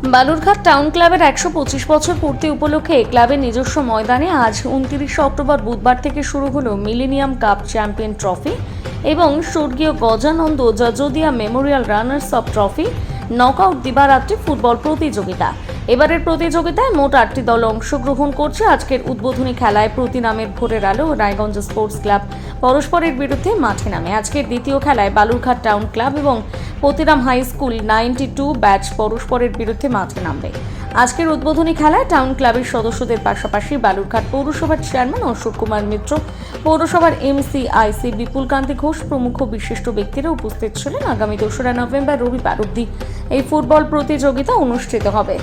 Balurghat town ক্লাবের ১২৫ বছর পূর্তি উপলক্ষে ক্লাবের নিজস্ব ময়দানে আজ ২৯ অক্টোবর বুধবার থেকে শুরু হলো মিলেনিয়াম কাপ চ্যাম্পিয়ন ট্রফি এবং স্বর্গীয় Gajanand Jajodia memorial runners up trophy knockout দিবারাত্রি ফুটবল প্রতিযোগিতা। এবারের প্রতিযোগিতায় মোট ৮টি দল অংশগ্রহণ করছে। আজকের উদ্বোধনী খেলায় প্রতিনামের ভোরের আলো ও রায়গঞ্জ স্পোর্টস ক্লাব পরস্পরের বিরুদ্ধে মাঠে নামে। আজকের দ্বিতীয় খেলায় বালুরঘাট টাউন ক্লাব এবং প্রতিরাম হাই স্কুল 92 ব্যাচ পরস্পরের বিরুদ্ধে মাঠে নামবে। আজকের উদ্বোধনী খেলায় টাউন ক্লাবের সদস্যদের পাশাপাশি বালুরঘাট পৌরসভার চেয়ারম্যান অশোক কুমার মিত্র, পৌরসভার এমসিআইসি বিপুল কান্তি ঘোষ প্রমুখ বিশিষ্ট ব্যক্তিরা উপস্থিত ছিলেন। আগামী ২রা নভেম্বর রবিবার অবধি এই ফুটবল প্রতিযোগিতা অনুষ্ঠিত হবে।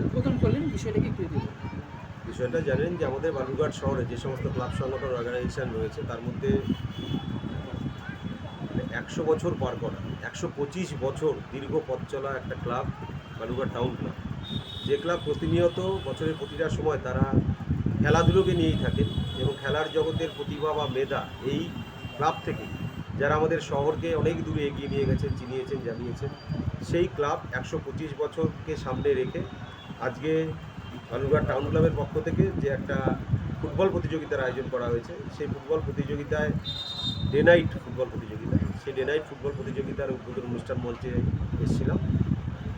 উদ্বোধন করলেন, বিষয়টা কি একটু দিন? বিষয়টা জানেন যে আমাদের বালুরঘাট শহরে যে সমস্ত ক্লাব সংগঠন অর্গানাইজেশন রয়েছে তার মধ্যে ১০০ বছর পার করা ১২৫ বছর দীর্ঘ পথ চলা একটা ক্লাব বালুরঘাট টাউন ক্লাব, যে ক্লাব প্রতিনিয়ত বছরের প্রতিটা সময় তারা খেলাধুলোকে নিয়েই থাকেন এবং খেলার জগতের প্রতিভা বা মেধা এই ক্লাব থেকে যারা আমাদের শহরকে অনেক দূরে এগিয়ে নিয়ে গেছেন, চিনিয়েছেন, জানিয়েছেন, সেই ক্লাব ১২৫ বছরকে সামনে রেখে আজকে বালুরঘাট টাউন ক্লাবের পক্ষ থেকে যে একটা ফুটবল প্রতিযোগিতার আয়োজন করা হয়েছে, সেই ফুটবল প্রতিযোগিতায় ডে নাইট ফুটবল প্রতিযোগিতা, সেই ডে নাইট ফুটবল প্রতিযোগিতার উদ্বোধন অনুষ্ঠান মঞ্চে এসেছিলাম,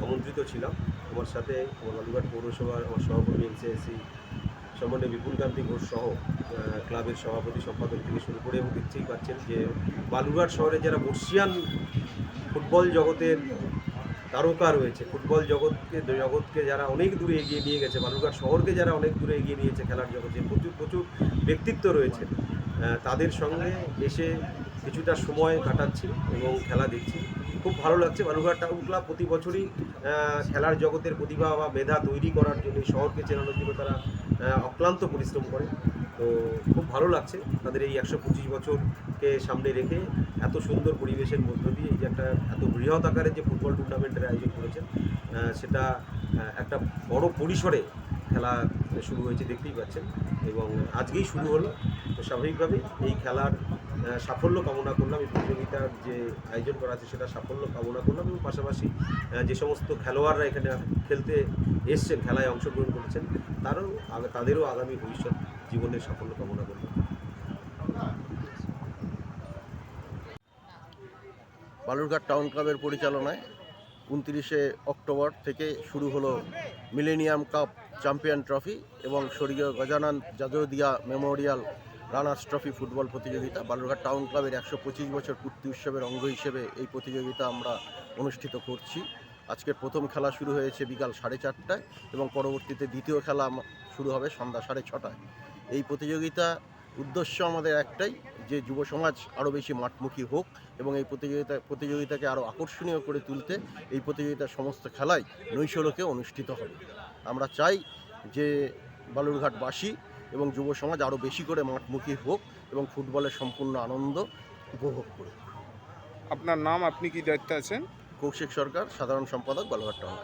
আমন্ত্রিত ছিলাম। আমার সাথে আমার বালুরঘাট পৌরসভার আমার সহকর্মী এমসিআইসি সম্মানীয় বিপুল কান্তি ঘোষ সহ ক্লাবের সভাপতি সম্পাদক থেকে শুরু করে, এবং দেখতেই পাচ্ছেন যে বালুরঘাট শহরে যারা বর্ষিয়ান ফুটবল জগতের তারকা রয়েছে, ফুটবল জগৎকে যারা অনেক দূরে এগিয়ে নিয়ে গেছে, বালুরঘাট শহরকে যারা অনেক দূরে এগিয়ে নিয়েছে খেলার জগতে, প্রচুর ব্যক্তিত্ব রয়েছে, তাদের সঙ্গে এসে কিছুটা সময় কাটাচ্ছি এবং খেলা দেখছি। খুব ভালো লাগছে। বালুরঘাট টাউন ক্লাব প্রতি বছরই খেলার জগতের প্রতিভা বা মেধা তৈরি করার জন্য, শহরকে চেনানোর জন্য তারা অক্লান্ত পরিশ্রম করে। তো খুব ভালো লাগছে তাদের এই ১২৫ বছরকে সামনে রেখে এত সুন্দর পরিবেশের মধ্য দিয়ে এই যে একটা এত বৃহৎ আকারে যে ফুটবল টুর্নামেন্টের আয়োজন করেছেন, সেটা একটা বড় পরিসরে খেলা শুরু হয়েছে দেখতেই পাচ্ছেন, এবং আজকেই শুরু হলো। তো স্বাভাবিকভাবেই এই খেলার সাফল্য কামনা করলাম, এই প্রতিযোগিতার যে আয়োজন করা আছে সেটা সাফল্য কামনা করলাম, এবং পাশাপাশি যে সমস্ত খেলোয়াড়রা এখানে খেলতে এসছেন, খেলায় অংশগ্রহণ করেছেন, তাদেরও আগামী ভবিষ্যৎ জীবনের সাফল্য কামনা করলাম। বালুরঘাট টাউন ক্লাবের পরিচালনায় ২৯শে অক্টোবর থেকে শুরু হলো মিলেনিয়াম কাপ চ্যাম্পিয়ন ট্রফি এবং স্বর্গীয় Gajanand Jajodia memorial runners trophy football প্রতিযোগিতা। বালুরঘাট টাউন ক্লাবের ১২৫ বছর পূর্তি উৎসবের অঙ্গ হিসেবে এই প্রতিযোগিতা আমরা অনুষ্ঠিত করছি। আজকের প্রথম খেলা শুরু হয়েছে বিকাল 4:30টায় এবং পরবর্তীতে দ্বিতীয় খেলা শুরু হবে সন্ধ্যা 6:30টায়। এই প্রতিযোগিতা উদ্দেশ্য আমাদের একটাই, যে যুব সমাজ আরও বেশি মাঠমুখী হোক এবং এই প্রতিযোগিতাকে আরও আকর্ষণীয় করে তুলতে এই প্রতিযোগিতার সমস্ত খেলাই নৈশলোকে অনুষ্ঠিত হবে। আমরা চাই যে বালুরঘাটবাসী এবং যুব সমাজ আরও বেশি করে মাঠমুখী হোক এবং ফুটবলের সম্পূর্ণ আনন্দ উপভোগ করুক। আপনার নাম, আপনি কি দায়িত্বে আছেন? কৌশিক সরকার, সাধারণ সম্পাদক, বালুরঘাট টাউন।